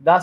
10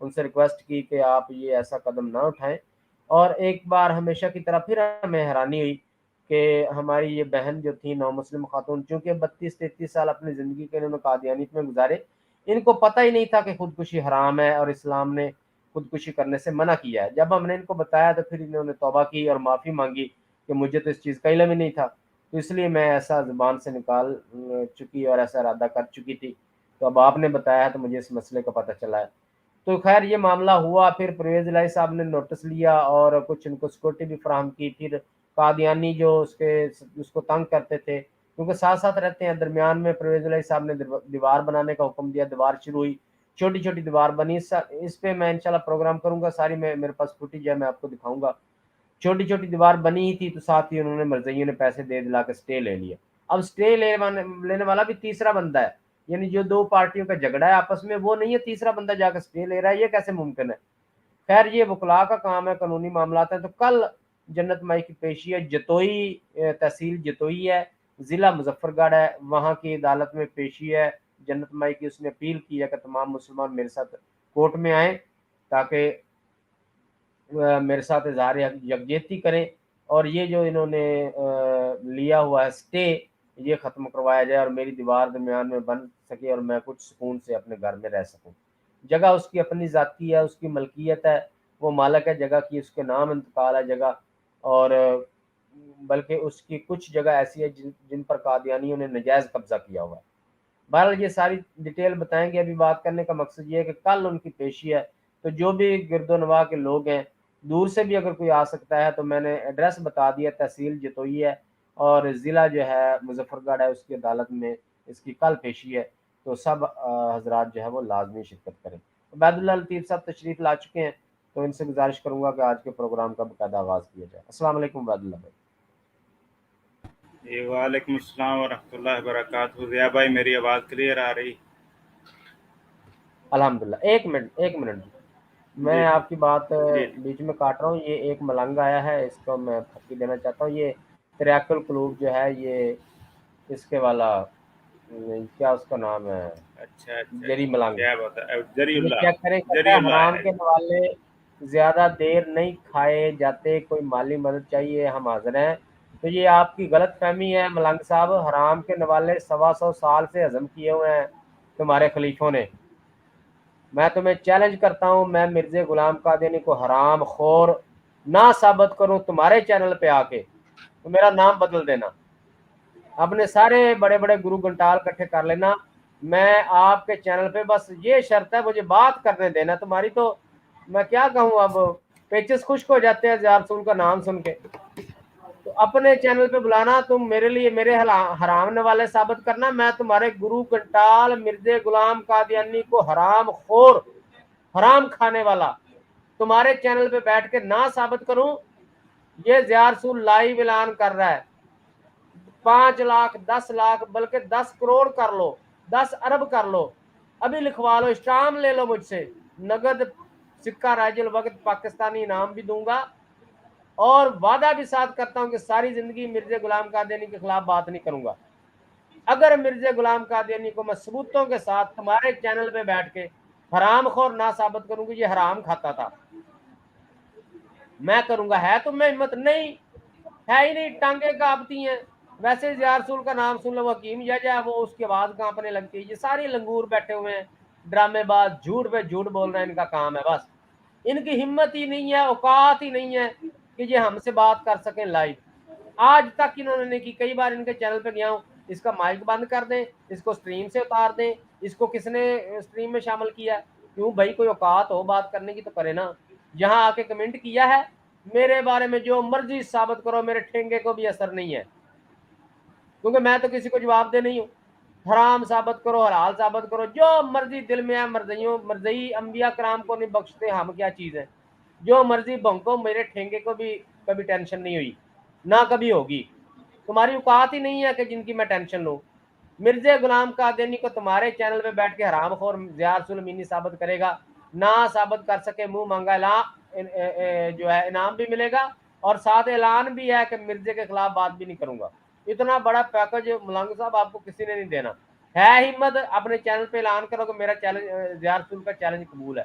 ان سے ریکویسٹ کی کہ آپ یہ ایسا قدم نہ اٹھائیں. اور ایک بار ہمیشہ کی طرح پھر ہمیں حیرانی ہوئی کہ ہماری یہ بہن جو تھی نو مسلم خاتون، چونکہ 32-33 سال اپنی زندگی کے انہوں نے قادیانیت میں گزارے، ان کو پتہ ہی نہیں تھا کہ خودکشی حرام ہے اور اسلام نے خودکشی کرنے سے منع کیا ہے. جب ہم نے ان کو بتایا تو پھر انہوں نے توبہ کی اور معافی مانگی کہ مجھے تو اس چیز کا علم ہی نہیں تھا، تو اس لیے میں ایسا زبان سے نکال چکی اور ایسا ارادہ کر چکی تھی. تو اب آپ نے بتایا ہے تو مجھے اس مسئلے کا پتہ چلا ہے. تو خیر یہ معاملہ ہوا، پھر پرویز الہی صاحب نے نوٹس لیا اور کچھ ان کو سیکورٹی بھی فراہم کی. پھر قادیانی جو اس کو تنگ کرتے تھے، کیونکہ ساتھ ساتھ رہتے ہیں، درمیان میں پرویز الہی صاحب نے دیوار بنانے کا حکم دیا. دیوار شروع ہوئی، چھوٹی چھوٹی دیوار بنی. اس پہ میں انشاءاللہ پروگرام کروں گا، ساری میرے پاس فوٹیج ہے، میں آپ کو دکھاؤں گا. چھوٹی چھوٹی دیوار بنی ہی تھی تو ساتھ ہی انہوں نے مرزائیوں نے پیسے دے دلا کے اسٹے لے لیا. اب اسٹے لینے والا بھی تیسرا بندہ ہے، یعنی جو دو پارٹیوں کا جھگڑا ہے آپس میں وہ نہیں ہے، تیسرا بندہ جا کے اسٹے لے رہا ہے، یہ کیسے ممکن ہے؟ خیر یہ وکلاء کا کام ہے، قانونی معاملات ہیں. تو کل جنت مائی کی پیشی ہے، جتوئی تحصیل جتوئی ہے، ضلع مظفر گڑھ ہے، وہاں کی عدالت میں پیشی ہے جنت مائی کی. اس نے اپیل کی ہے کہ تمام مسلمان میرے ساتھ کورٹ میں آئیں تاکہ میرے ساتھ اظہار یکجہتی کریں اور یہ جو انہوں نے لیا ہوا ہے اسٹے یہ ختم کروایا جائے اور میری دیوار درمیان میں بن سکے اور میں کچھ سکون سے اپنے گھر میں رہ سکوں. جگہ اس کی اپنی ذاتی ہے، اس کی ملکیت ہے، وہ مالک ہے جگہ کی، اس کے نام انتقال ہے جگہ، اور بلکہ اس کی کچھ جگہ ایسی ہے جن پر قادیانیوں نے نجائز قبضہ کیا ہوا ہے. بہرحال یہ ساری ڈیٹیل بتائیں گے. ابھی بات کرنے کا مقصد یہ ہے کہ کل ان کی پیشی ہے، تو جو بھی گرد و نواح کے لوگ ہیں، دور سے بھی اگر کوئی آ سکتا ہے، تو میں نے ایڈریس بتا دیا، تحصیل جتوئی ہے اور ضلع جو ہے مظفر گڑھ ہے، اس کی عدالت میں اس کی کل پیشی ہے. تو سب حضرات جو ہے وہ لازمی شرکت کریں. عبید اللہ لطیف صاحب تشریف لا چکے ہیں، تو ان سے گزارش کروں گا کہ آج کے پروگرام کا باقاعدہ آغاز کیا جائے. السلام علیکم عبید اللہ بھائی. وعلیکم السلام ورحمۃ اللہ وبرکاتہ. ضیاء بھائی میری آواز کلیئر آ رہی؟ الحمدللہ. ایک منٹ میں جی آپ کی بات جی بیچ میں کاٹ رہا ہوں. یہ ایک ملنگ آیا ہے، اس کو میں پھکی دینا چاہتا ہوں. یہ تریاق القلوب جو ہے، یہ اس کے والا کیا اس کا نام ہے، اچھا اچھا جری ملنگ. کیا بات ہے، جری یہ اللہ. چیک کریں، کہتا جری ہے اللہ حرام ہے. کے نوالے زیادہ دیر نہیں کھائے جاتے، کوئی مالی مدد چاہیے، ہم حاضر ہیں. تو یہ آپ کی غلط فہمی ہے ملنگ صاحب. حرام کے نوالے 125 سال سے ہضم کیے ہوئے ہیں تمہارے خلیفوں نے. میں تمہیں چیلنج کرتا ہوں، میں مرزا غلام قادیانی کو حرام خور نہ ثابت کروں تمہارے چینل پہ آ کے، تو میرا نام بدل دینا. اپنے سارے بڑے بڑے گرو گھنٹال اکٹھے کر لینا. میں آپ کے چینل پہ بس یہ شرط ہے مجھے بات کرنے دینا. تمہاری تو میں کیا کہوں، اب پیچز خشک ہو جاتے ہیں ضیاء رسول کا نام سن کے. تو اپنے چینل پہ بلانا، تم میرے لیے میرے حرام نوالے ثابت کرنا. میں تمہارے گرو گھنٹال مرزا غلام قادیانی کو حرام خور، حرام کھانے والا تمہارے چینل پہ بیٹھ کے نہ ثابت کروں. یہ ضیاء رسول لائیو اعلان کر رہا ہے. 5 لاکھ 10 لاکھ بلکہ 10 کروڑ کر لو، 10 ارب کر لو، ابھی لکھوا لو، اسٹام لے لو مجھ سے، نگد سکہ راج الوقت پاکستانی انعام بھی دوں گا. اور وعدہ بھی ساتھ کرتا ہوں کہ ساری زندگی مرزا غلام قادیانی کے خلاف بات نہیں کروں گا. اگر مرزا غلام قادیانی کو میں ثبوتوں کے ساتھ تمہارے چینل پہ بیٹھ کے حرام خور نہ ثابت کروں گی یہ حرام کھاتا تھا، میں کروں گا. ہے تم میں ہمت نہیں، ہے ہی نہیں، ٹانگیں کانپتی ہیں. ویسے ضیاء رسول کا نام سن لو، وہ حکیم جاجا، وہ اس کی آواز کانپنے لگتی ہے. یہ ساری لنگور بیٹھے ہوئے ہیں، ڈرامے باز، جھوٹ پہ جھوٹ بول رہے ہیں، ان کا کام ہے. بس ان کی ہمت ہی نہیں ہے، اوقات ہی نہیں ہے کہ یہ ہم سے بات کر سکیں لائیو. آج تک انہوں نے نہیں کی. کئی بار ان کے چینل پہ گیا ہوں، اس کا مائک بند کر دیں، اس کو سٹریم سے اتار دیں، اس کو کس نے سٹریم میں شامل کیا. کیوں بھائی، کوئی اوقات ہو بات کرنے کی تو کرے نا. یہاں آ کے کمنٹ کیا ہے، میرے بارے میں جو مرضی ثابت کرو، میرے ٹھینگے کو بھی اثر نہیں ہے، کیونکہ میں تو کسی کو جواب دے نہیں ہوں. حرام ثابت کرو، حلال ثابت کرو، جو مرضی دل میں ہے. مرضی انبیاء کرام کو نہیں بخشتے، ہم کیا چیز ہے. جو مرضی بھونکو، میرے ٹھینگے کو بھی کبھی ٹینشن نہیں ہوئی، نہ کبھی ہوگی. تمہاری اوقات ہی نہیں ہے کہ جن کی میں ٹینشن لوں. مرزا غلام قادیانی کو تمہارے چینل پہ بیٹھ کے حرام خور ضیاء رسول مینی ثابت کرے گا. نہ ثابت کر سکے، منہ مانگا جو ہے انعام بھی ملے گا، اور ساتھ اعلان بھی ہے کہ مرزا کے خلاف بات بھی نہیں کروں گا. اتنا بڑا پیکج ملنگ صاحب آپ کو کسی نے نہیں دینا. ہے ہمت، اپنے چینل پہ اعلان کرو کہ میرا چیلنج ضیاء رسول کا چیلنج قبول ہے.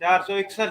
461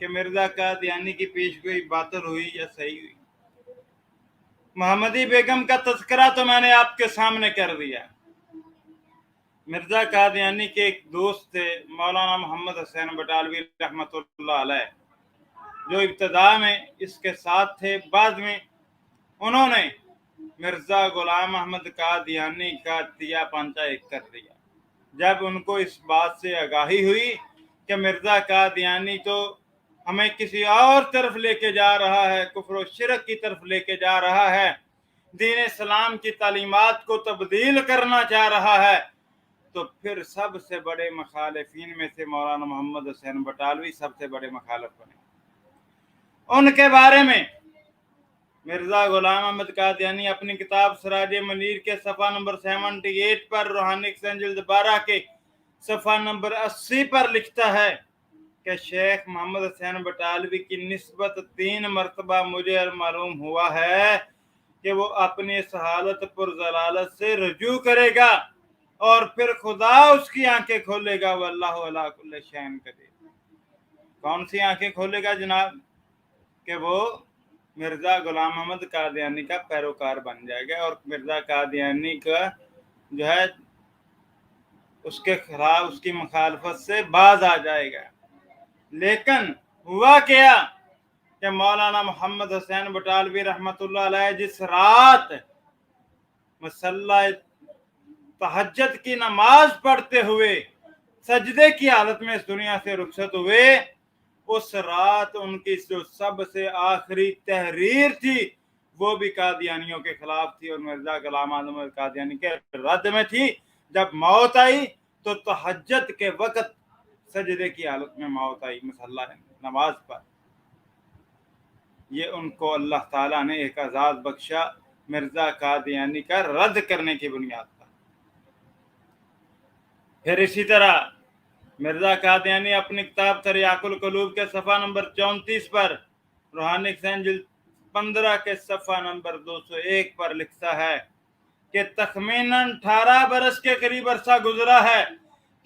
کہ مرزا قادیانی کی پیشگوئی باطل ہوئی یا صحیح ہوئی؟ محمدی بیگم کا تذکرہ تو میں نے آپ کے سامنے کر دیا۔ مرزا قادیانی کے ایک دوست تھے مولانا محمد حسین بٹالوی رحمۃ اللہ علیہ، جو ابتدا میں اس کے ساتھ تھے، بعد میں انہوں نے مرزا غلام احمد قادیانی کا تیا پانچا ایک کر دیا۔ جب ان کو اس بات سے آگاہی ہوئی کہ مرزا قادیانی تو ہمیں کسی اور طرف لے کے جا رہا ہے، کفر و شرک کی طرف لے کے جا رہا ہے، دین اسلام کی تعلیمات کو تبدیل کرنا چاہ رہا ہے، تو پھر سب سے بڑے مخالفین میں سے مولانا محمد حسین بٹالوی سب سے بڑے مخالف بنے۔ ان کے بارے میں مرزا غلام احمد قادیانی اپنی کتاب سراج منیر کے صفحہ نمبر 78 پر، روحانی ایکسچینج جلد 12 کے صفحہ نمبر 80 پر لکھتا ہے کہ شیخ محمد حسین بٹالوی کی نسبت 3 مرتبہ مجھے معلوم ہوا ہے کہ وہ اپنی اس حالت پر ضلالت سے رجوع کرے گا اور پھر خدا اس کی آنکھیں کھولے گا، واللہ علی کل شیء قدیر۔ کون سی آنکھیں کھولے گا جناب؟ کہ وہ مرزا غلام احمد قادیانی کا پیروکار بن جائے گا اور مرزا قادیانی کا جو ہے اس کے خلاف، اس کی مخالفت سے باز آ جائے گا۔ لیکن ہوا کیا کہ مولانا محمد حسین بٹالوی رحمۃ اللہ علیہ جس رات مصلی تہجد کی نماز پڑھتے ہوئے سجدے کی حالت میں اس دنیا سے رخصت ہوئے، اس رات ان کی جو سب سے آخری تحریر تھی وہ بھی قادیانیوں کے خلاف تھی اور مرزا غلام احمد قادیانی کے رد میں تھی۔ جب موت آئی تو تہجد کے وقت سجدے کی حالت میں موت آئی مصلی نماز پر۔ یہ ان کو اللہ تعالیٰ نے ایک اعزاز بخشا مرزا قادیانی کا رد کرنے کی بنیاد پر۔ پھر اسی طرح مرزا قادیانی اپنی کتاب تریاق القلوب کے صفحہ نمبر 34 پر، روحانی ایکسچینج جلد 15 کے صفحہ نمبر 201 پر لکھتا ہے کہ تخمیناً 18 برس کے قریب عرصہ گزرا ہے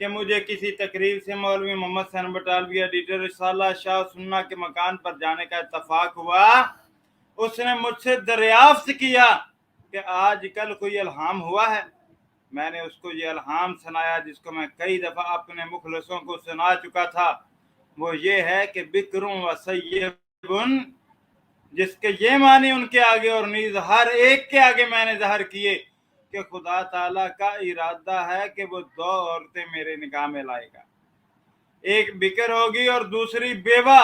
کہ مجھے کسی تقریب سے مولوی محمد حسین بٹالوی ایڈیٹر رسالہ شاہ سننا کے مکان پر جانے کا اتفاق ہوا۔ اس نے مجھ سے دریافت کیا کہ آج کل کوئی الہام ہوا ہے۔ میں نے اس کو یہ الہام سنایا جس کو میں کئی دفعہ اپنے مخلصوں کو سنا چکا تھا، وہ یہ ہے کہ بکروں و سیبن، جس کے یہ معنی ان کے آگے اور نیز ہر ایک کے آگے میں نے ظاہر کیے کہ خدا تعالیٰ کا ارادہ ہے کہ وہ 2 عورتیں میرے نکاح میں لائے گا، ایک بکر ہوگی اور دوسری بیوہ۔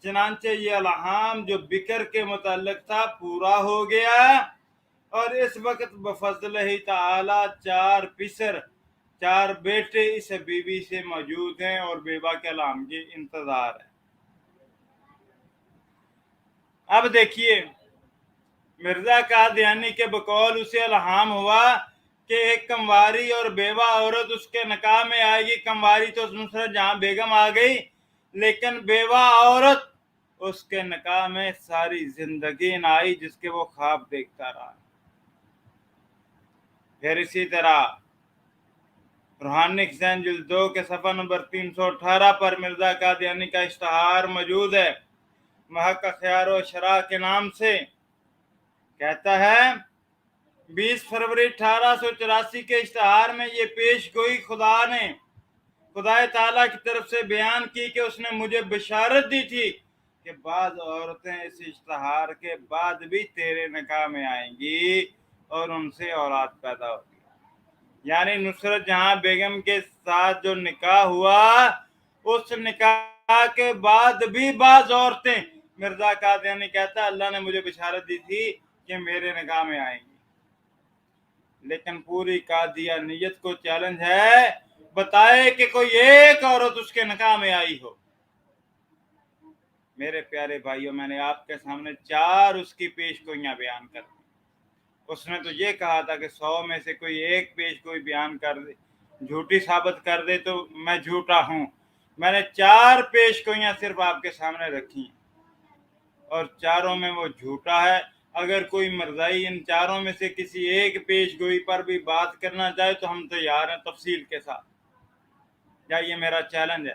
چنانچہ یہ الہام جو بکر کے متعلق تھا پورا ہو گیا اور اس وقت بفضل ہی تعالی 4 پسر 4 بیٹے اس بیوی سے موجود ہیں اور بیوہ کے الہام کی انتظار ہے۔ اب دیکھیے مرزا قادیانی کے بقول اسے الہام ہوا کہ ایک کمواری اور بیوہ عورت اس کے نکاح میں آئے گی۔ کمواری تو نصرت جہاں بیگم آ گئی، لیکن بیوہ عورت اس کے نکاح میں ساری زندگی نہ آئی جس کے وہ خواب دیکھتا رہا۔ پھر اسی طرح روحانی ایکسچینج جلد 2 کے صفحہ نمبر 318 پر مرزا قادیانی کا اشتہار موجود ہے، محقق خیار و شرح کے نام سے، کہتا ہے 20 فروری 1884 کے اشتہار میں یہ پیش گوئی خدا تعالیٰ کی طرف سے بیان کی کہ اس نے مجھے بشارت دی تھی کہ بعض عورتیں اس اشتہار کے بعد بھی تیرے نکاح میں آئیں گی اور ان سے اولاد پیدا ہوگی۔ یعنی نصرت جہاں بیگم کے ساتھ جو نکاح ہوا، اس نکاح کے بعد بھی بعض عورتیں، مرزا قادیانی کہتا ہے اللہ نے مجھے بشارت دی تھی کہ میرے نکاح میں آئیں گی۔ لیکن پوری قادیانیت کو چیلنج ہے، بتائے کہ کوئی ایک عورت اس کے نکاح میں آئی ہو۔ میرے پیارے بھائیوں، میں نے آپ کے سامنے 4 اس کی پیش گوئیاں بیان کر دی۔ اس نے تو یہ کہا تھا کہ 100 میں سے کوئی ایک پیش گوئی بیان کر دے، جھوٹی ثابت کر دے تو میں جھوٹا ہوں۔ میں نے 4 پیش گوئیاں صرف آپ کے سامنے رکھی ہیں اور 4 میں وہ جھوٹا ہے۔ اگر کوئی مرزائی ان 4 میں سے کسی ایک پیش گوئی پر بھی بات کرنا چاہے تو ہم تیار ہیں تفصیل کے ساتھ، یا یہ میرا چیلنج ہے۔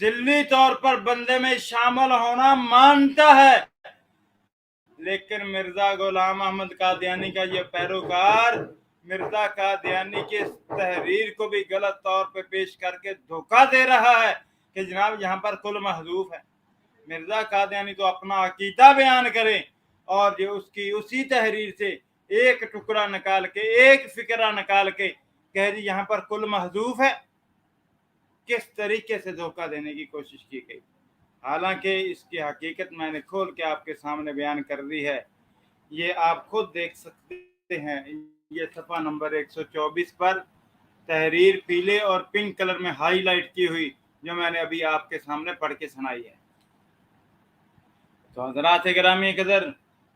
ذلی طور پر بندے میں شامل ہونا مانتا ہے، لیکن مرزا غلام احمد قادیانی کا یہ پیروکار مرزا قادیانی کی اس تحریر کو بھی غلط طور پہ پیش کر کے دھوکہ دے رہا ہے کہ جناب یہاں پر کل محذوف ہے۔ مرزا قادیانی تو اپنا عقیدہ بیان کرے اور جو اس کی اسی تحریر سے ایک ٹکڑا نکال کے، ایک فقرہ نکال کے کہہ دی یہاں پر کل محذوف ہے۔ کس طریقے سے دھوکہ دینے کی کوشش کی گئی، حالانکہ اس کی حقیقت میں نے کھول کے آپ کے سامنے بیان کر دی ہے، یہ آپ خود دیکھ سکتے ہیں۔ یہ صفحہ نمبر 124 پر تحریر پیلے اور پنک کلر میں ہائی لائٹ کی ہوئی جو میں نے ابھی آپ کے سامنے پڑھ کے سنائی ہے۔ تو حضرات گرامی قدر،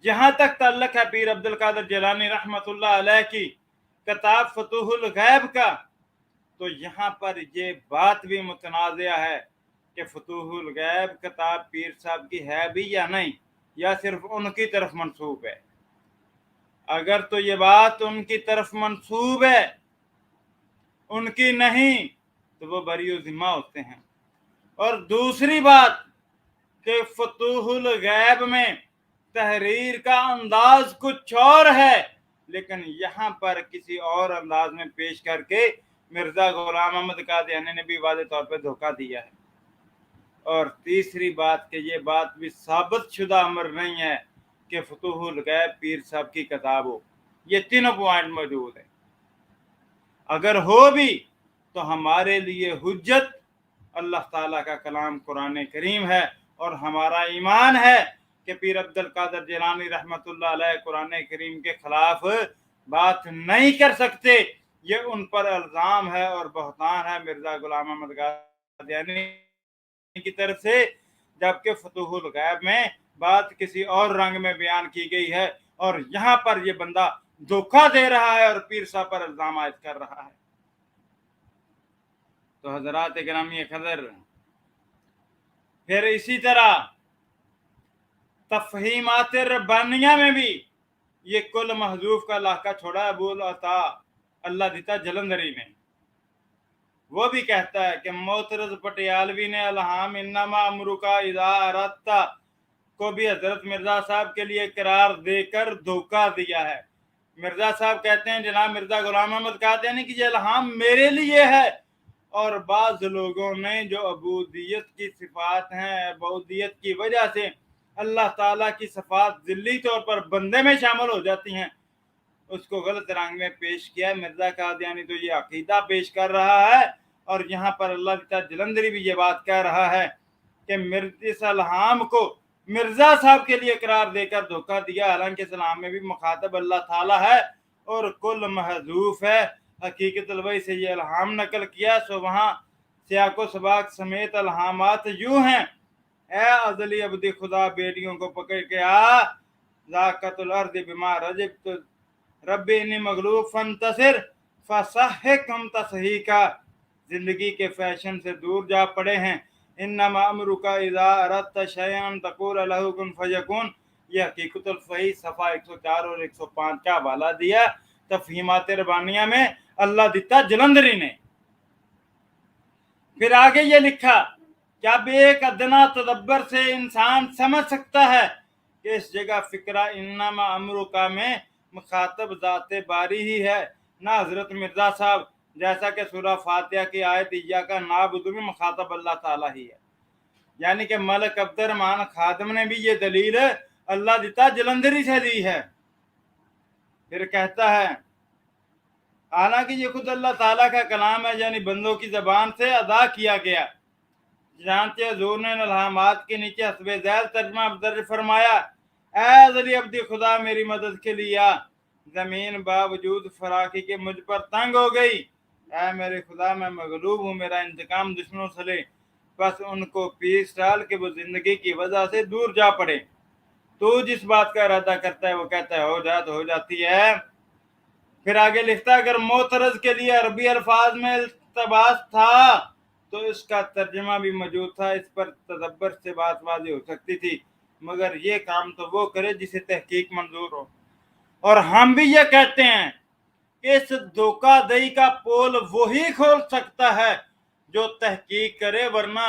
جہاں تک تعلق ہے پیر عبد القادر جیلانی رحمۃ اللہ علیہ کی کتاب فتوح الغیب کا، تو یہاں پر یہ بات بھی متنازع ہے کہ فتوح الغیب کتاب پیر صاحب کی ہے بھی یا نہیں، یا صرف ان کی طرف منسوب ہے۔ اگر تو یہ بات ان کی طرف منسوب ہے، ان کی نہیں، تو وہ بری ذمہ ہوتے ہیں۔ اور دوسری بات کہ فتوح الغیب میں تحریر کا انداز کچھ اور ہے، لیکن یہاں پر کسی اور انداز میں پیش کر کے مرزا غلام احمد قادیانی نے بھی واضح طور پہ دھوکہ دیا ہے۔ اور تیسری بات کہ یہ بات بھی ثابت شدہ امر نہیں ہے کہ فتوح الغیب پیر صاحب کی کتاب ہو۔ یہ تینوں پوائنٹ موجود ہیں۔ اگر ہو بھی تو ہمارے لیے حجت اللہ تعالیٰ کا کلام قرآن کریم ہے، اور ہمارا ایمان ہے کہ پیر عبد القادر جیلانی رحمۃ اللہ علیہ قرآن کریم کے خلاف بات نہیں کر سکتے۔ یہ ان پر الزام ہے اور بہتان ہے مرزا غلام احمد قادیانی کی طرف سے، جبکہ فتوح الغیب میں بات کسی اور رنگ میں بیان کی گئی ہے، اور یہاں پر یہ بندہ دھوکہ دے رہا ہے اور پیر صاحب پر الزام عائد کر رہا ہے۔ تو حضرات گرامی قدر، پھر اسی طرح تفہیمات ربانیہ میں بھی یہ کل محذوف کا لاحقہ چھوڑا ابو العطا اللہ دیتا جلندری نے۔ وہ بھی کہتا ہے کہ معترض پٹیالوی نے الہام انما امرکا اذا اردتا کو بھی حضرت مرزا صاحب کے لیے قرار دے کر دھوکہ دیا ہے۔ مرزا صاحب کہتے ہیں جناب مرزا غلام احمد قادیانی کی یہ الہام میرے لیے ہے، اور بعض لوگوں نے جو عبودیت کی صفات ہیں، عبودیت کی وجہ سے اللہ تعالیٰ کی صفات ذلی طور پر بندے میں شامل ہو جاتی ہیں، اس کو غلط رنگ میں پیش کیا ہے۔ مرزا قادیانی تو یہ عقیدہ پیش کر رہا ہے، اور یہاں پر اللہ تعالیٰ جلندری بھی یہ بات کہہ رہا ہے کہ اس الہام کو مرزا صاحب کے لیے قرار دے کر دھوکہ دیا، حالانکہ اس الہام میں بھی مخاطب اللہ تعالیٰ ہے اور کل محذوف ہے۔ حقیقت الوحی سے یہ الہام نقل کیا، سو وہاں سیاق و سباق سمیت الہامات یوں ہیں: اے ازلی ابدی خدا بیٹیوں کو پکڑ کے آ، ذاکت الارض بما رجبت رب انی مغلوب فانتصر فصحک ہم تصحیقا، زندگی کے فیشن سے دور جا پڑے ہیں۔ انما امرک اذا اردت شیئا تقول له کن فیکون، یہ حقیقت الفہی صفحہ 104 اور 105 کا حوالہ دیا تفہیمات ربانیہ میں اللہ دیتا جلندری نے۔ پھر آگے یہ لکھا کہ اب ایک ادنا تدبر سے انسان سمجھ سکتا ہے کہ اس جگہ فکرہ انما امرکا میں مخاطب ذات باری ہی ہے، نہ حضرت مرزا صاحب، جیسا کہ سورہ فاتحہ کی آیت ایاک نعبد میں مخاطب اللہ تعالیٰ ہی ہے۔ یعنی کہ ملک عبد الرحمن خادم نے بھی یہ دلیل اللہ دیتا جلندری سے لی ہے۔ پھر کہتا ہے حالانکہ یہ خود اللہ تعالیٰ کا کلام ہے، یعنی بندوں کی زبان سے ادا کیا گیا۔ چنانچہ حضور نے الہامات کے نیچے حسب ذیل ترجمہ درج فرمایا: اے ازلی عبدی خدا میری مدد کے لیے آ، زمین باوجود فراخی کے مجھ پر تنگ ہو گئی۔ اے میرے خدا میں مغلوب ہوں، میرا انتقام دشمنوں سے لے، بس ان کو پیس ڈال کہ وہ زندگی کی وجہ سے دور جا پڑے۔ تو جس بات کا ارادہ کرتا ہے وہ کہتا ہے ہو جا تو ہو جاتی ہے۔ پھر آگے لکھتا ہے اگر معترض کے لیے عربی الفاظ میں التباس تھا تو اس کا ترجمہ بھی موجود تھا، اس پر تدبر سے بات واضح ہو سکتی تھی، مگر یہ کام تو وہ کرے جسے تحقیق منظور ہو۔ اور ہم بھی یہ کہتے ہیں کہ اس دھوکہ دہی کا پول وہی کھول سکتا ہے جو تحقیق کرے، ورنہ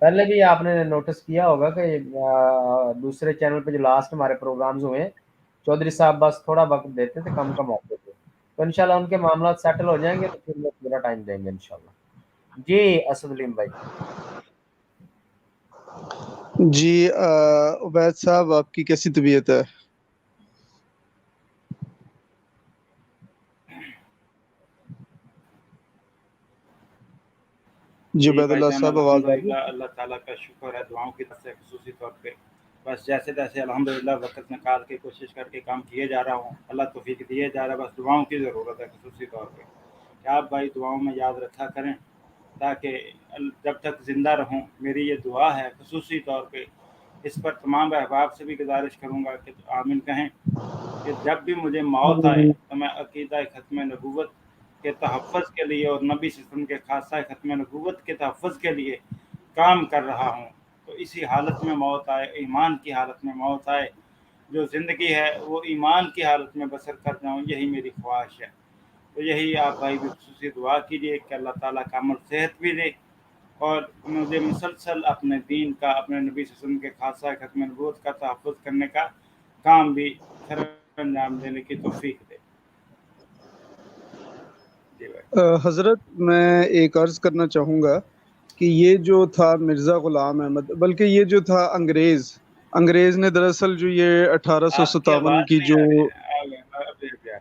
پہلے بھی آپ نے نوٹس کیا ہوگا کہ دوسرے چینل پہ جو لاسٹ ہمارے پروگرامز ہوئے ہیں چودھری صاحب بس تھوڑا وقت دیتے تھے، کم کم آتے تھے، تو انشاءاللہ ان کے معاملات سیٹل ہو جائیں گے تو پھر وہ پورا ٹائم دیں گے انشاءاللہ۔ جی اسد علیم بھائی۔ جی عبید صاحب آپ کی کیسی طبیعت ہے؟ جی جی عبید بھائی اللہ جان صاحب آواز آ رہی الحمدللہ، ہے؟ اللہ تعالیٰ کا شکر ہے، دعاؤں کی طرف سے خصوصی طور پہ بس جیسے تیسے الحمدللہ وقت نکال کے کوشش کر کے کام کیے جا رہا ہوں، اللہ توفیق دیے جا رہا ہے، بس دعاؤں کی ضرورت ہے خصوصی طور پہ کہ آپ بھائی دعاؤں میں یاد رکھا کریں تاکہ جب تک زندہ رہوں میری یہ دعا ہے خصوصی طور پہ۔ اس پر تمام احباب سے بھی گزارش کروں گا کہ آمین کہیں کہ جب بھی مجھے موت آئے تو میں عقیدہ ختم نبوت کے تحفظ کے لیے اور نبی صلی اللہ علیہ وسلم کے خاصہ ختم نبوت کے تحفظ کے لیے کام کر رہا ہوں، تو اسی حالت میں موت آئے، ایمان کی حالت میں موت آئے، جو زندگی ہے وہ ایمان کی حالت میں بسر کر جاؤں، یہی میری خواہش ہے۔ تو یہی آپ بھائی بھی خصوصی دعا کیجیے کہ اللہ تعالیٰ کا عمل صحت بھی دے اور مجھے مسلسل اپنے دین کا، اپنے نبی صلی اللہ علیہ وسلم کے خاصہ ختم نبوت کا تحفظ کرنے کا کام بھی سر انجام دینے کی توفیق دے۔ جی بھائی۔ حضرت میں ایک عرض کرنا چاہوں گا کہ یہ جو تھا مرزا غلام احمد، بلکہ یہ جو تھا انگریز نے دراصل جو یہ آپ کی 1857 آواز کی نہیں جو آ رہی ہے، ابھی کیا؟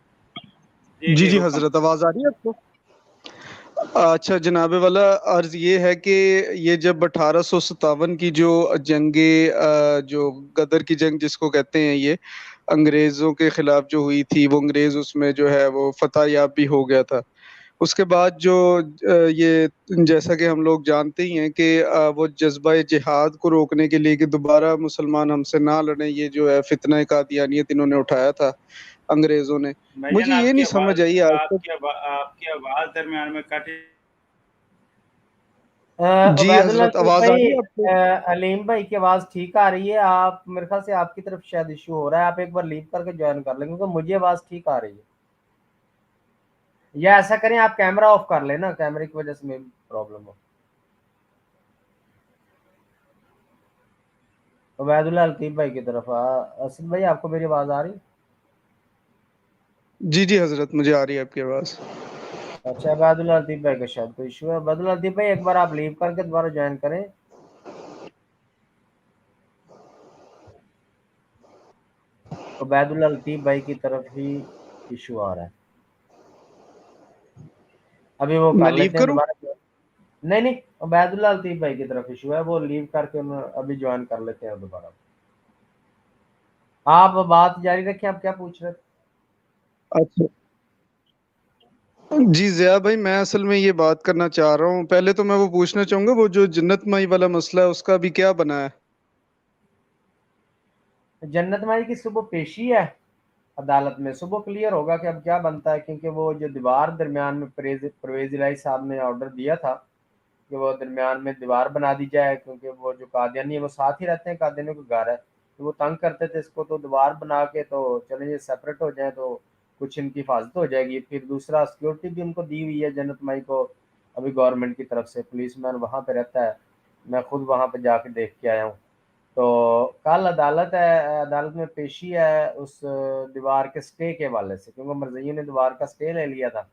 جی جی جی جی حکم۔ حضرت آواز آ رہی ہے آپ کو؟ اچھا جناب والا، عرض یہ ہے کہ یہ جب 1857 کی جو جنگ جو غدر کی جنگ جس کو کہتے ہیں، یہ انگریزوں کے خلاف جو ہوئی تھی، وہ انگریز اس میں جو ہے وہ فتح یاب بھی ہو گیا تھا۔ اس کے بعد جو یہ جیسا کہ ہم لوگ جانتے ہی ہیں کہ وہ جذبہ جہاد کو روکنے کے لیے کہ دوبارہ مسلمان ہم سے نہ لڑیں، یہ جو ہے فتنہ قادیانیت انہوں نے اٹھایا تھا انگریزوں نے۔ بھائی مجھے جان یہ آپ کی نہیں آواز سمجھ آئی آج تک۔ آپ کی آواز درمیان میں کٹ۔ جی عبید اللہ حضرت آواز آ بھائی، رہی ہے آپ کو؟ علیم بھائی کی آواز ٹھیک آ رہی ہے؟ آپ میرے خیال سے آپ کی طرف شاید ایشو ہو رہا ہے، آپ ایک بار لیو کر کے جوائن کر لیں کیونکہ مجھے آواز ٹھیک آ رہی ہے۔ یا ایسا کریں آپ کیمرہ آف کر لیں نا، کیمرے کی وجہ سے میری پرابلم ہو۔ عبید اللہ الطیف بھائی کی طرف اسد بھائی آپ کو میری آواز آ رہی ہے؟ جی جی حضرت مجھے آ رہی ہے آپ کی آواز۔ اچھا، عبید اللہ الطیف بھائی کا شاید کوئی ایشو ہے۔ عبید اللہ الطیف بھائی ایک بار آپ لیو کر کے دوبارہ جوائن کریں۔ عبید اللہ الطیف بھائی کی طرف ہی ایشو آ رہا ہے، ابھی وہ میں کر لیو لیتے ہیں کروں؟ دوبارہ۔ نہیں عبید اللہ الطیف بھائی کی طرف ایشو ہے، وہ لیو کر کے ابھی جوائن کر لیتے ہیں دوبارہ۔ آپ بات جاری رکھیں، آپ کیا پوچھ رہے تھے؟ اچھا جی ضیاء بھائی، میں اصل میں یہ بات کرنا چاہ رہا ہوں، پہلے تو میں وہ پوچھنا چاہوں گا وہ جو جنت مائی والا مسئلہ ہے اس کا بھی کیا بنا ہے؟ جنت مائی کی صبح پیشی ہے عدالت میں، صبح کلیئر ہوگا کہ اب کیا بنتا ہے، کیونکہ وہ جو دیوار درمیان میں پرویز الہی صاحب نے آرڈر دیا تھا کہ وہ درمیان میں دیوار بنا دی جائے، کیونکہ وہ جو قادیانی ہے وہ ساتھ ہی رہتے ہیں، قادیانیوں کا گھر ہے، تو وہ تنگ کرتے تھے اس کو، تو دیوار بنا کے تو چلیں یہ سیپریٹ ہو جائیں تو کچھ ان کی حفاظت ہو جائے گی۔ پھر دوسرا سیکورٹی بھی ان کو دی ہوئی ہے جنت مائی کو ابھی گورنمنٹ کی طرف سے، پولیس مین وہاں پہ رہتا ہے، میں خود وہاں پہ جا کے دیکھ کے آیا ہوں۔ تو کل عدالت ہے، عدالت میں پیشی ہے اس دیوار کے سٹے کے حوالے سے، کیونکہ مرزیوں نے دیوار کا سٹے لے لیا تھا،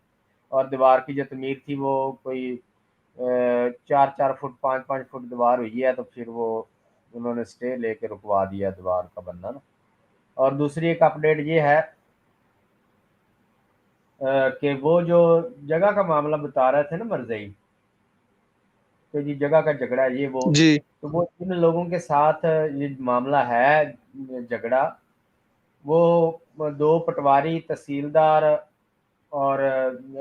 اور دیوار کی جو تعمیر تھی وہ کوئی 4 4 فٹ 5 5 فٹ دیوار ہوئی ہے، تو پھر وہ انہوں نے سٹے لے کے رکوا دیا دیوار کا بننا نا۔ اور دوسری ایک اپڈیٹ یہ ہے کہ وہ جو جگہ کا معاملہ بتا رہے تھے نا مرزئی کہ جی جگہ کا جھگڑا ہے یہ وہ، جی تو وہ جن لوگوں کے ساتھ یہ معاملہ ہے جھگڑا، وہ 2 پٹواری تحصیلدار اور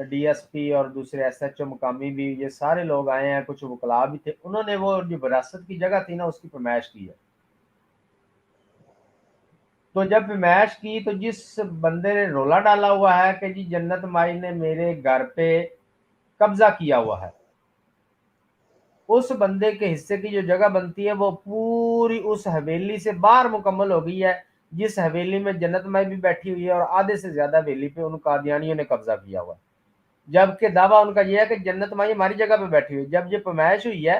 ڈی ایس پی اور دوسرے ایس ایچ او مقامی بھی، یہ سارے لوگ آئے ہیں، کچھ وکلاء بھی تھے، انہوں نے وہ جو وراثت کی جگہ تھی نا اس کی فرمائش کی ہے۔ تو جب فرمائش کی تو جس بندے نے رولا ڈالا ہوا ہے کہ جی جنت مائی نے میرے گھر پہ قبضہ کیا ہوا ہے، اس بندے کے حصے کی جو جگہ بنتی ہے وہ پوری اس حویلی سے باہر مکمل ہو گئی ہے، جس حویلی میں جنت مائی بھی بیٹھی ہوئی ہے، اور آدھے سے زیادہ حویلی پہ ان قادیانیوں نے قبضہ کیا ہوا ہے، جبکہ دعویٰ ان کا یہ ہے کہ جنت مائی ہماری جگہ پہ بیٹھی ہوئی۔ جب یہ پیمائش ہوئی ہے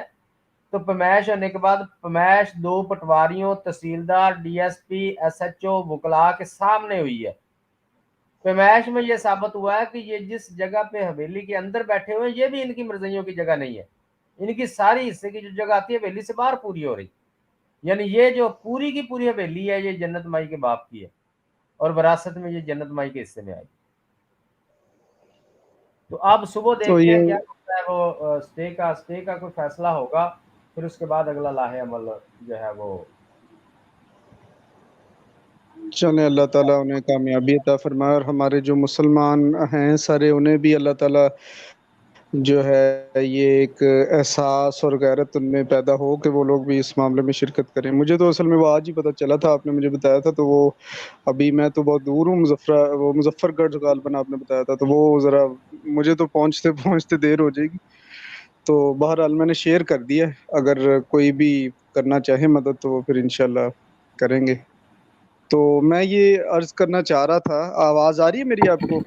تو پیمائش ہونے کے بعد پیمائش 2 پٹواریوں، تحصیلدار، D S P, S H O, وکلاء کے سامنے ہوئی ہے۔ پیمائش میں یہ ثابت ہوا ہے کہ یہ جس جگہ پہ حویلی کے اندر بیٹھے ہوئے ہیں یہ بھی ان کی مرضیوں کی جگہ نہیں ہے، ان کی ساری حصے کی جو جگہ آتی ہے حویلی سے باہر پوری ہو رہی، یعنی یہ جو پوری کی پوری حویلی ہے یہ جنت مائی کے باپ کی ہے اور وراثت میں یہ جنت مائی کے حصے میں آئی۔ تو اب صبح تو دیکھتے ہیں یہ کیا ہوتا ہے، وہ سٹے کا کوئی فیصلہ ہوگا، پھر اس کے بعد اگلا لاہ عمل جو ہے وہ چلیں اللہ تعالیٰ انہیں کامیابی عطا فرمائے، اور ہمارے جو مسلمان ہیں سارے انہیں بھی اللہ تعالیٰ جو ہے یہ ایک احساس اور غیرت ان میں پیدا ہو کہ وہ لوگ بھی اس معاملے میں شرکت کریں۔ مجھے تو اصل میں وہ آج ہی پتہ چلا تھا، آپ نے مجھے بتایا تھا، تو وہ ابھی میں تو بہت دور ہوں، مظفر گڑھ غالباً آپ نے بتایا تھا، تو وہ ذرا مجھے تو پہنچتے دیر ہو جائے گی، تو بہرحال میں نے شیئر کر دیا ہے، اگر کوئی بھی کرنا چاہے مدد تو وہ پھر انشاءاللہ کریں گے۔ تو میں یہ عرض کرنا چاہ رہا تھا، آواز آ رہی ہے میری آپ کو؟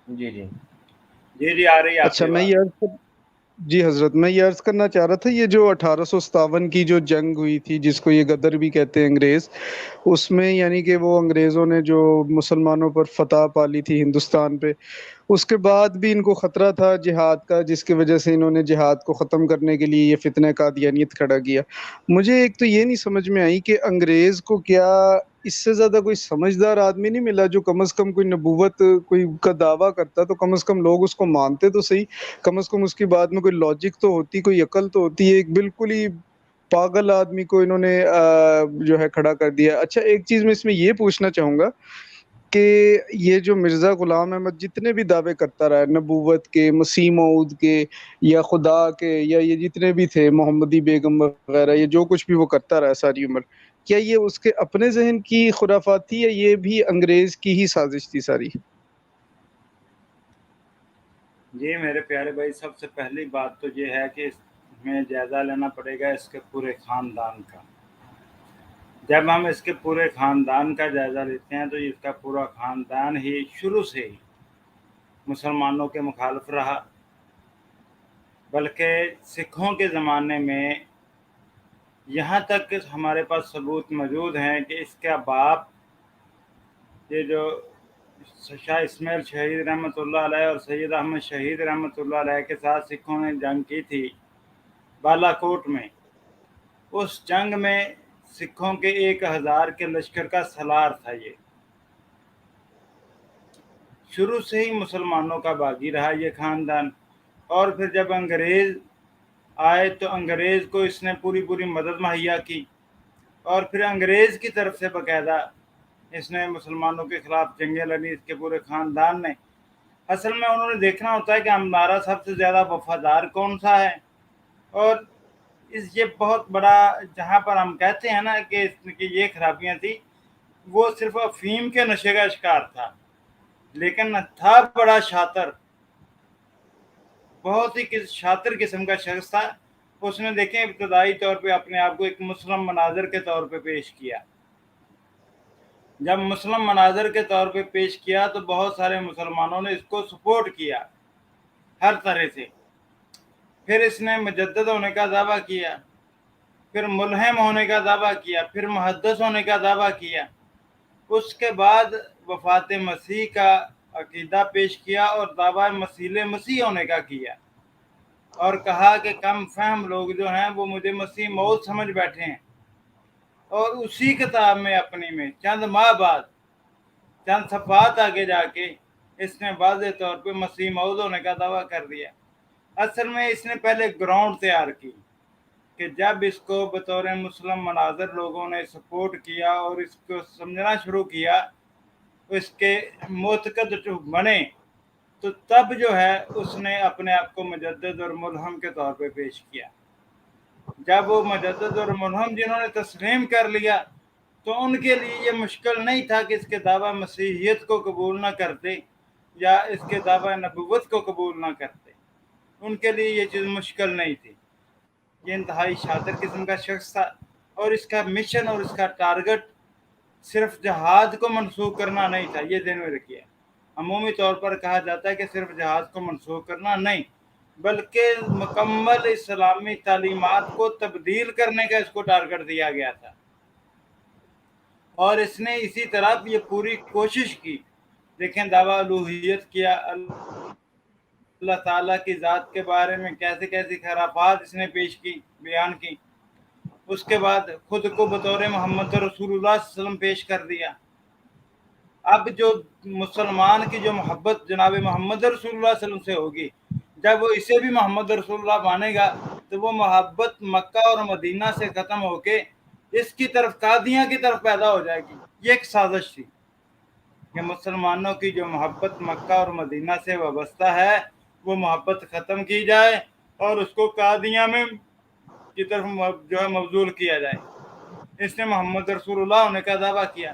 جی جی جی آ رہی ہے آپ اچھا، کی میں بات۔ یہ جی حضرت، میں یہ عرض کرنا چاہ رہا تھا، یہ جو 1857 کی جو جنگ ہوئی تھی جس کو یہ غدر بھی کہتے ہیں انگریز، اس میں یعنی کہ وہ انگریزوں نے جو مسلمانوں پر فتح پالی تھی ہندوستان پہ، اس کے بعد بھی ان کو خطرہ تھا جہاد کا، جس کی وجہ سے انہوں نے جہاد کو ختم کرنے کے لیے یہ فتنہ قادیانیت کھڑا کیا۔ مجھے ایک تو یہ نہیں سمجھ میں آئی کہ انگریز کو کیا اس سے زیادہ کوئی سمجھدار آدمی نہیں ملا جو کم از کم کوئی نبوت کوئی کا دعویٰ کرتا، تو کم از کم لوگ اس کو مانتے تو صحیح، کم از کم اس کی بات میں کوئی لاجک تو ہوتی، کوئی عقل تو ہوتی ہے۔ ایک بالکل ہی پاگل آدمی کو انہوں نے جو ہے کھڑا کر دیا۔ اچھا، ایک چیز میں اس میں یہ پوچھنا چاہوں گا کہ یہ جو مرزا غلام احمد جتنے بھی دعوے کرتا رہا ہے نبوت کے، مسیح موعود کے، یا خدا کے، یا یہ جتنے بھی تھے محمدی بیگم وغیرہ، یہ جو کچھ بھی وہ کرتا رہا ساری عمر، کیا یہ اس کے اپنے ذہن کی خرافات تھی یا یہ بھی انگریز کی ہی سازش تھی ساری؟ جی میرے پیارے بھائی، سب سے پہلی بات تو یہ ہے کہ اس میں جائزہ لینا پڑے گا اس کے پورے خاندان کا۔ جب ہم اس کے پورے خاندان کا جائزہ لیتے ہیں تو اس کا پورا خاندان ہی شروع سے ہی مسلمانوں کے مخالف رہا، بلکہ سکھوں کے زمانے میں یہاں تک کہ ہمارے پاس ثبوت موجود ہیں کہ اس کا باپ، یہ جو شاہ اسماعیل شہید رحمۃ اللہ علیہ اور سید احمد شہید رحمۃ اللہ علیہ کے ساتھ سکھوں نے جنگ کی تھی بالا کوٹ میں، اس جنگ میں سکھوں کے 1000 کے لشکر کا سالار تھا۔ یہ شروع سے ہی مسلمانوں کا باغی رہا یہ خاندان، اور پھر جب انگریز آئے تو انگریز کو اس نے پوری مدد مہیا کی، اور پھر انگریز کی طرف سے باقاعدہ اس نے مسلمانوں کے خلاف جنگیں لڑی، اس کے پورے خاندان نے۔ اصل میں انہوں نے دیکھنا ہوتا ہے کہ ہمارا سب سے زیادہ وفادار کون سا ہے، اور یہ بہت بڑا، جہاں پر ہم کہتے ہیں نا کہ اس کی یہ خرابیاں تھی، وہ صرف افیم کے نشے کا شکار تھا، لیکن تھا بڑا شاطر، بہت ہی شاطر قسم کا شخص تھا۔ اس نے دیکھیں ابتدائی طور پہ اپنے آپ کو ایک مسلم مناظر کے طور پہ پیش کیا۔ جب مسلم مناظر کے طور پہ پیش کیا تو بہت سارے مسلمانوں نے اس کو سپورٹ کیا ہر طرح سے۔ پھر اس نے مجدد ہونے کا دعویٰ کیا، پھر ملہم ہونے کا دعویٰ کیا، پھر محدث ہونے کا دعویٰ کیا۔ اس کے بعد وفات مسیح کا عقیدہ پیش کیا اور دعویٰ مسیح ہونے کا کیا، اور کہا کہ کم فہم لوگ جو ہیں وہ مجھے مسیح موعود سمجھ بیٹھے ہیں۔ اور اسی کتاب میں اپنی میں چند ماہ بعد، چند صفحات آگے جا کے اس نے واضح طور پہ مسیح موعود ہونے کا دعویٰ کر دیا۔ اصل میں اس نے پہلے گراؤنڈ تیار کی کہ جب اس کو بطور مسلم مناظر لوگوں نے سپورٹ کیا اور اس کو سمجھنا شروع کیا، اس کے معتقد بنے، تو تب جو ہے اس نے اپنے آپ کو مجدد اور ملہم کے طور پہ پیش کیا۔ جب وہ مجدد اور ملہم جنہوں نے تسلیم کر لیا تو ان کے لیے یہ مشکل نہیں تھا کہ اس کے دعویٰ مسیحیت کو قبول نہ کرتے یا اس کے دعویٰ نبوت کو قبول نہ کرتے، ان کے لیے یہ چیز مشکل نہیں تھی۔ یہ انتہائی شاطر قسم کا شخص تھا، اور اس کا مشن اور اس کا ٹارگٹ صرف جہاد کو منسوخ کرنا نہیں تھا، یہ ذہن میں رکھیے۔ عمومی طور پر کہا جاتا ہے کہ صرف جہاد کو منسوخ کرنا نہیں، بلکہ مکمل اسلامی تعلیمات کو تبدیل کرنے کا اس کو ٹارگٹ دیا گیا تھا، اور اس نے اسی طرح یہ پوری کوشش کی۔ دیکھیں دعویٰ الوہیت کیا، اللہ تعالیٰ کی ذات کے بارے میں کیسے کیسی خرافات اس نے پیش کی، بیان کی۔ اس کے بعد خود کو بطور محمد رسول اللہ صلی اللہ علیہ وسلم پیش کر دیا۔ اب جو مسلمان کی جو محبت جناب محمد رسول اللہ صلی اللہ علیہ وسلم سے ہوگی، جب وہ اسے بھی محمد رسول اللہ مانے گا تو وہ محبت مکہ اور مدینہ سے ختم ہو کے اس کی طرف، قادیاں کی طرف پیدا ہو جائے گی۔ یہ ایک سازش تھی کہ مسلمانوں کی جو محبت مکہ اور مدینہ سے وابستہ ہے وہ محبت ختم کی جائے اور اس کو قادیاں میں کی طرف جو ہے مبذول کیا جائے۔ اس نے محمد رسول اللہ ہونے کا دعویٰ کیا۔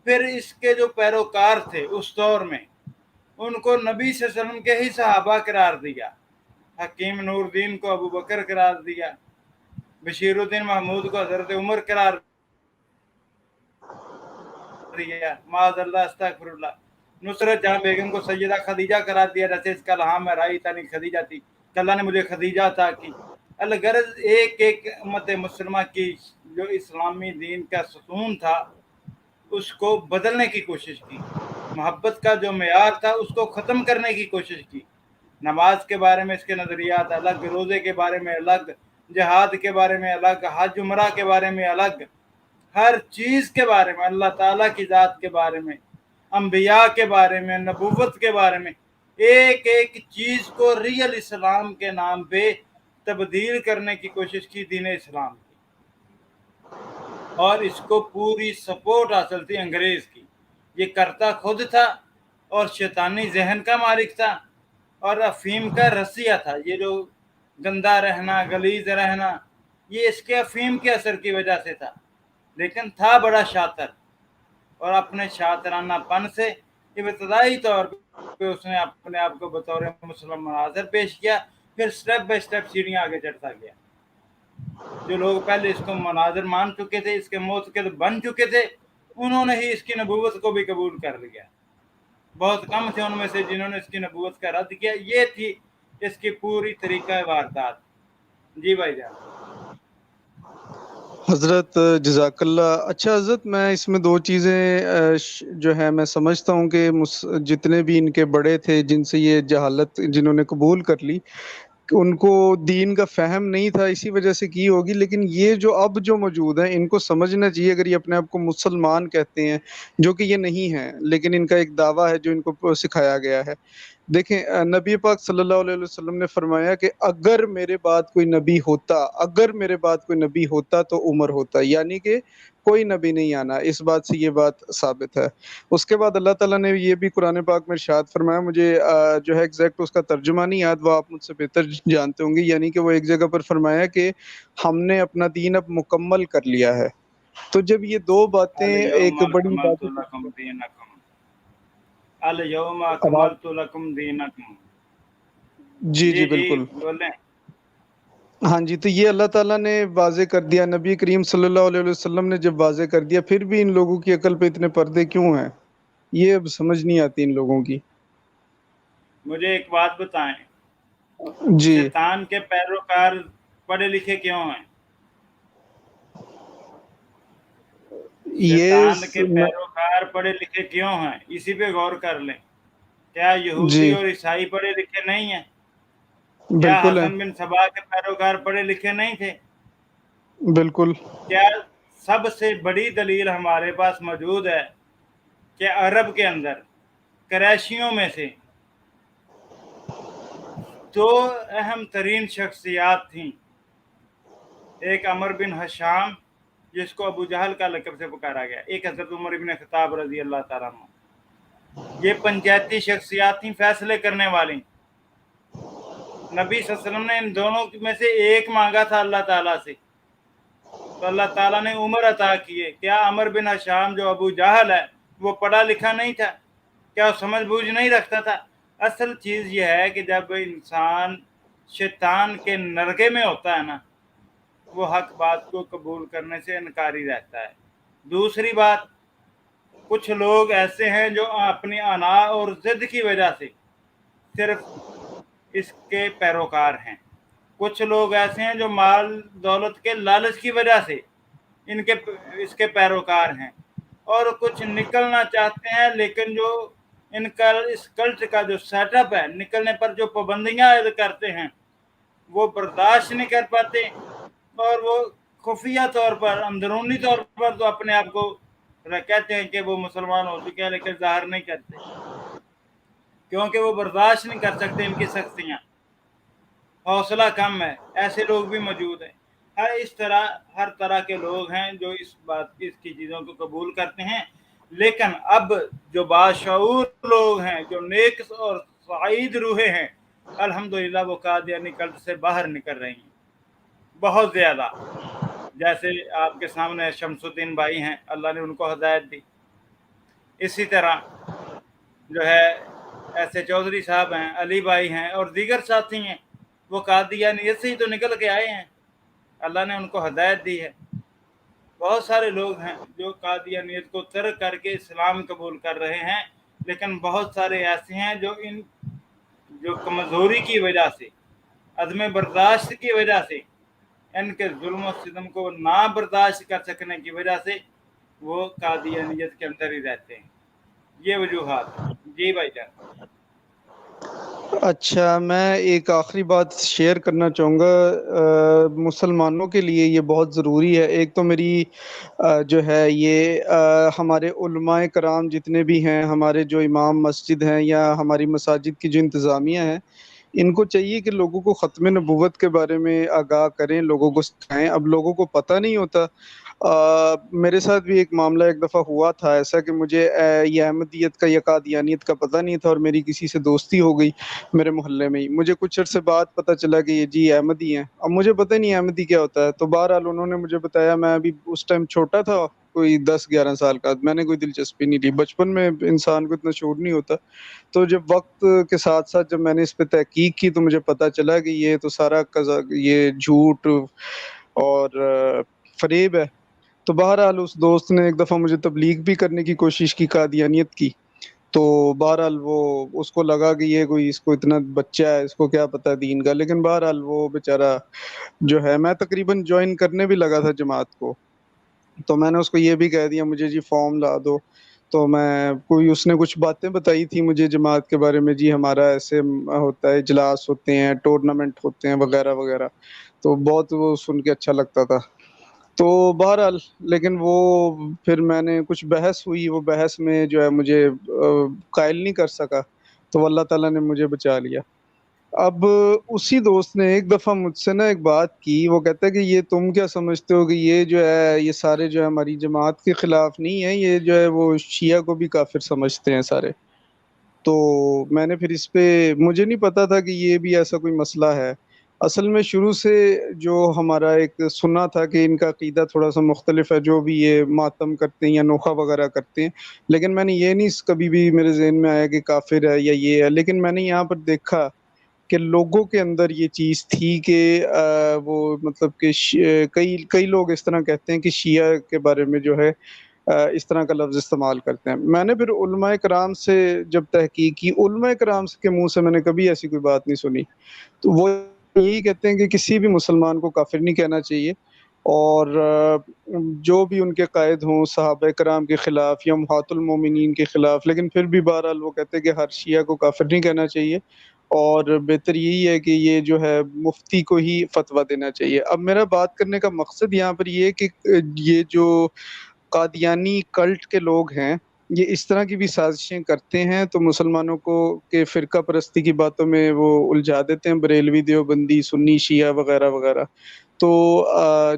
پھر اس کے جو پیروکار تھے اس دور میں، ان کو نبی صلی اللہ علیہ وسلم کے ہی صحابہ قرار دیا۔ حکیم نور الدین کو ابو بکر قرار دیا، بشیر الدین محمود کو حضرت عمر قرار دیا، معاذ اللہ استغفر اللہ۔ نصرت جہاں بیگم کو سیدہ خدیجہ قرار دیا، جیسے اس کا لہاں میں رائی تانی خدیجہ تھی کہ اللہ نے مجھے خدیجہ عطا کی۔ الغرض ایک ایک امت مسلمہ کی جو اسلامی دین کا ستون تھا اس کو بدلنے کی کوشش کی، محبت کا جو معیار تھا اس کو ختم کرنے کی کوشش کی۔ نماز کے بارے میں اس کے نظریات الگ، روزے کے بارے میں الگ، جہاد کے بارے میں الگ، حج عمرہ کے بارے میں الگ، ہر چیز کے بارے میں، اللہ تعالیٰ کی ذات کے بارے میں، انبیاء کے بارے میں، نبوت کے بارے میں، ایک ایک چیز کو ریئل اسلام کے نام پہ تبدیل کرنے کی کوشش کی دین اسلام کی، اور اس کو پوری سپورٹ حاصل تھی انگریز کی۔ یہ کرتا خود تھا اور شیطانی ذہن کا مالک تھا اور افیم کا رسیہ تھا۔ یہ جو گندا رہنا، غلیظ رہنا، یہ اس کے افیم کے اثر کی وجہ سے تھا، لیکن تھا بڑا شاطر، اور اپنے شاطرانہ پن سے ابتدائی طور پہ اس نے اپنے آپ کو بطور مسلم مناظر پیش کیا، پھر سٹیپ بائی سٹیپ سیڑھیاں آگے چڑھتا گیا۔ جو لوگ پہلے اس کو مناظر مان چکے تھے، اس کے موت کے بن چکے تھے، انہوں نے ہی اس کی نبوت کو بھی قبول کر لیا۔ بہت کم تھے ان میں سے جنہوں نے اس کی نبوت کا رد کیا۔ یہ تھی اس کی پوری طریقہ واردات۔ جی بھائی جان۔ حضرت جزاک اللہ۔ اچھا حضرت، میں اس میں دو چیزیں جو ہے میں سمجھتا ہوں کہ جتنے بھی ان کے بڑے تھے جن سے یہ جہالت جنہوں نے قبول کر لی، کہ ان کو دین کا فہم نہیں تھا، اسی وجہ سے کی ہوگی، لیکن یہ جو اب جو موجود ہیں ان کو سمجھنا چاہیے۔ اگر یہ اپنے آپ کو مسلمان کہتے ہیں، جو کہ یہ نہیں ہیں، لیکن ان کا ایک دعویٰ ہے جو ان کو سکھایا گیا ہے۔ دیکھیں نبی پاک صلی اللہ علیہ وسلم نے فرمایا کہ اگر میرے بعد کوئی نبی ہوتا، اگر میرے بعد کوئی نبی ہوتا تو عمر ہوتا، یعنی کہ کوئی نبی نہیں آنا۔ اس بات سے یہ بات ثابت ہے۔ اس کے بعد اللہ تعالیٰ نے یہ بھی قرآن پاک میں ارشاد فرمایا، مجھے جو ہے ایگزیکٹ اس کا ترجمہ نہیں یاد، وہ آپ مجھ سے بہتر جانتے ہوں گے، یعنی کہ وہ ایک جگہ پر فرمایا کہ ہم نے اپنا دین اب مکمل کر لیا ہے۔ تو جب یہ دو باتیں ایک بڑی بات، الیوم اکملت لکم دینکم۔ جی بالکل بولیں۔ ہاں جی، تو یہ اللہ تعالیٰ نے واضح کر دیا، نبی کریم صلی اللہ علیہ وسلم نے جب واضح کر دیا، پھر بھی ان لوگوں کی عقل پہ اتنے پردے کیوں ہیں؟ یہ اب سمجھ نہیں آتی ان لوگوں کی۔ مجھے ایک بات بتائیں، جی شیطان کے پیروکار پڑھے لکھے کیوں ہیں؟ شیطان کے پیروکار پڑھے لکھے کیوں ہیں؟ اسی پہ غور کر لیں۔ کیا یہودی اور عیسائی پڑھے لکھے نہیں ہیں؟ کیا حسن بن صبا کے پیروکار پڑھے لکھے نہیں تھے؟ بالکل۔ کیا سب سے بڑی دلیل ہمارے پاس موجود ہے کہ عرب کے اندر قریشیوں میں سے دو اہم ترین شخصیات تھیں، ایک عمر بن حشام جس کو ابو جہل کا لقب سے پکارا گیا، ایک حضرت عمر بن خطاب رضی اللہ تعالیٰ عنہ۔ یہ پنچایتی شخصیات تھیں، فیصلے کرنے والی۔ نبی صلی اللہ علیہ وسلم نے ان دونوں میں سے ایک مانگا تھا اللہ تعالیٰ سے، تو اللہ تعالیٰ نے عمر عطا کیے۔ کیا عمر بن حشام جو ابو جہل ہے وہ پڑھا لکھا نہیں تھا؟ کیا وہ سمجھ بوجھ نہیں رکھتا تھا؟ اصل چیز یہ ہے کہ جب انسان شیطان کے نرغے میں ہوتا ہے نا، وہ حق بات کو قبول کرنے سے انکاری رہتا ہے۔ دوسری بات، کچھ لوگ ایسے ہیں جو اپنی انا اور ضد کی وجہ سے صرف اس کے پیروکار ہیں۔ کچھ لوگ ایسے ہیں جو مال دولت کے لالچ کی وجہ سے اس کے پیروکار ہیں، اور کچھ نکلنا چاہتے ہیں لیکن جو ان کا اس کلٹ کا جو سیٹ اپ ہے، نکلنے پر جو پابندیاں عائد کرتے ہیں وہ برداشت نہیں کر پاتے، اور وہ خفیہ طور پر، اندرونی طور پر تو اپنے آپ کو کہتے ہیں کہ وہ مسلمان ہو چکے ہیں، لیکن ظاہر نہیں کرتے کیونکہ وہ برداشت نہیں کر سکتے ان کی سختیاں، حوصلہ کم ہے۔ ایسے لوگ بھی موجود ہیں۔ ہر طرح کے لوگ ہیں جو اس کی چیزوں کو قبول کرتے ہیں، لیکن اب جو باشعور لوگ ہیں، جو نیک اور سعید روحیں ہیں، الحمدللہ وہ قادیانی کلٹ سے باہر نکل رہی ہیں بہت زیادہ۔ جیسے آپ کے سامنے شمس الدین بھائی ہیں، اللہ نے ان کو ہدایت دی۔ اسی طرح جو ہے ایسے چودھری صاحب ہیں، علی بھائی ہیں، اور دیگر ساتھی ہیں، وہ قادیانیت سے ہی تو نکل کے آئے ہیں، اللہ نے ان کو ہدایت دی ہے۔ بہت سارے لوگ ہیں جو قادیانیت کو ترک کر کے اسلام قبول کر رہے ہیں، لیکن بہت سارے ایسے ہیں جو کمزوری کی وجہ سے، عدم برداشت کی وجہ سے، ان کے ظلم و ستم کو نہ برداشت کر سکنے کی وجہ سے وہ قادیانیت کے اندر ہی رہتے ہیں۔ یہ وجوہات ہیں۔ جی بھائی جان۔ اچھا، میں ایک آخری بات شیئر کرنا چاہوں گا، مسلمانوں کے لیے یہ بہت ضروری ہے۔ ایک تو میری جو ہے یہ ہمارے علماء کرام جتنے بھی ہیں، ہمارے جو امام مسجد ہیں یا ہماری مساجد کی جو انتظامیہ ہیں، ان کو چاہیے کہ لوگوں کو ختم نبوت کے بارے میں آگاہ کریں، لوگوں کو سکھائیں۔ اب لوگوں کو پتہ نہیں ہوتا۔ میرے ساتھ بھی ایک معاملہ ایک دفعہ ہوا تھا ایسا کہ مجھے یہ احمدیت کا یا قادیانیت کا پتہ نہیں تھا، اور میری کسی سے دوستی ہو گئی میرے محلے میں ہی۔ مجھے کچھ عرصے بعد پتہ چلا کہ یہ جی احمدی ہیں۔ اب مجھے پتہ نہیں احمدی کیا ہوتا ہے، تو بہرحال انہوں نے مجھے بتایا، میں ابھی اس ٹائم چھوٹا تھا، کوئی 10-11 سال کا، میں نے کوئی دلچسپی نہیں لی، بچپن میں انسان کو اتنا شعور نہیں ہوتا۔ تو جب وقت کے ساتھ ساتھ جب میں نے اس پہ تحقیق کی تو مجھے پتہ چلا کہ یہ تو سارا یہ جھوٹ اور فریب ہے۔ تو بہرحال اس دوست نے ایک دفعہ مجھے تبلیغ بھی کرنے کی کوشش کی قادیانیت کی، تو بہرحال وہ اس کو لگا کہ یہ کوئی، اس کو اتنا بچہ ہے، اس کو کیا پتہ دین کا، لیکن بہرحال وہ بیچارہ جو ہے، میں تقریباً جوائن کرنے بھی لگا تھا جماعت کو، تو میں نے اس کو یہ بھی کہہ دیا مجھے جی فارم لا دو، تو میں اس نے کچھ باتیں بتائی تھی مجھے جماعت کے بارے میں، جی ہمارا ایسے ہوتا ہے، اجلاس ہوتے ہیں، ٹورنامنٹ ہوتے ہیں وغیرہ وغیرہ، تو بہت وہ سن کے اچھا لگتا تھا۔ تو بہرحال لیکن وہ پھر میں نے کچھ بحث ہوئی، وہ بحث میں جو ہے مجھے قائل نہیں کر سکا، تو اللہ تعالیٰ نے مجھے بچا لیا۔ اب اسی دوست نے ایک دفعہ مجھ سے نا ایک بات کی، وہ کہتا ہے کہ یہ تم کیا سمجھتے ہو کہ یہ جو ہے، یہ سارے جو ہے ہماری جماعت کے خلاف نہیں ہے، یہ جو ہے وہ شیعہ کو بھی کافر سمجھتے ہیں سارے۔ تو میں نے پھر اس پہ، مجھے نہیں پتا تھا کہ یہ بھی ایسا کوئی مسئلہ ہے۔ اصل میں شروع سے جو ہمارا ایک سنا تھا کہ ان کا عقیدہ تھوڑا سا مختلف ہے، جو بھی یہ ماتم کرتے ہیں یا نوخہ وغیرہ کرتے ہیں، لیکن میں نے یہ نہیں کبھی بھی میرے ذہن میں آیا کہ کافر ہے یا یہ ہے، لیکن میں نے یہاں پر دیکھا کہ لوگوں کے اندر یہ چیز تھی کہ وہ مطلب کہ کئی لوگ اس طرح کہتے ہیں کہ شیعہ کے بارے میں جو ہے اس طرح کا لفظ استعمال کرتے ہیں۔ میں نے پھر علماء کرام سے جب تحقیق کی، علماء کرام کے منہ سے میں نے کبھی ایسی کوئی بات نہیں سنی، تو وہ یہی کہتے ہیں کہ کسی بھی مسلمان کو کافر نہیں کہنا چاہیے، اور جو بھی ان کے قائد ہوں صحابہ کرام کے خلاف یا امہات المومنین کے خلاف، لیکن پھر بھی بہرحال وہ کہتے ہیں کہ ہر شیعہ کو کافر نہیں کہنا چاہیے، اور بہتر یہی ہے کہ یہ جو ہے مفتی کو ہی فتویٰ دینا چاہیے۔ اب میرا بات کرنے کا مقصد یہاں پر یہ ہے کہ یہ جو قادیانی کلٹ کے لوگ ہیں، یہ اس طرح کی بھی سازشیں کرتے ہیں، تو مسلمانوں کو کہ فرقہ پرستی کی باتوں میں وہ الجھا دیتے ہیں، بریلوی، دیوبندی، سنی، شیعہ وغیرہ وغیرہ۔ تو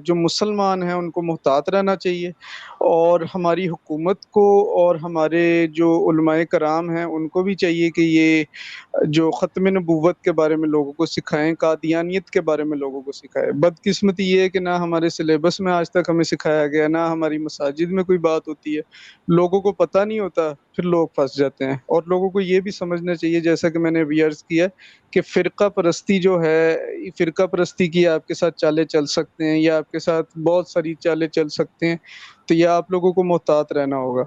جو مسلمان ہیں ان کو محتاط رہنا چاہیے، اور ہماری حکومت کو اور ہمارے جو علماء کرام ہیں ان کو بھی چاہیے کہ یہ جو ختم نبوت کے بارے میں لوگوں کو سکھائیں، قادیانیت کے بارے میں لوگوں کو سکھائیں۔ بدقسمتی یہ ہے کہ نہ ہمارے سلیبس میں آج تک ہمیں سکھایا گیا، نہ ہماری مساجد میں کوئی بات ہوتی ہے، لوگوں کو پتہ نہیں ہوتا، پھر لوگ پھنس جاتے ہیں۔ اور لوگوں کو یہ بھی سمجھنا چاہیے، جیسا کہ میں نے ابھی عرض کیا، کہ فرقہ پرستی جو ہے، فرقہ پرستی کی آپ کے ساتھ چالیں چل سکتے ہیں، یا آپ کے ساتھ بہت ساری چالیں چل سکتے ہیں، تو یہ آپ لوگوں کو محتاط رہنا ہوگا۔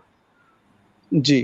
جی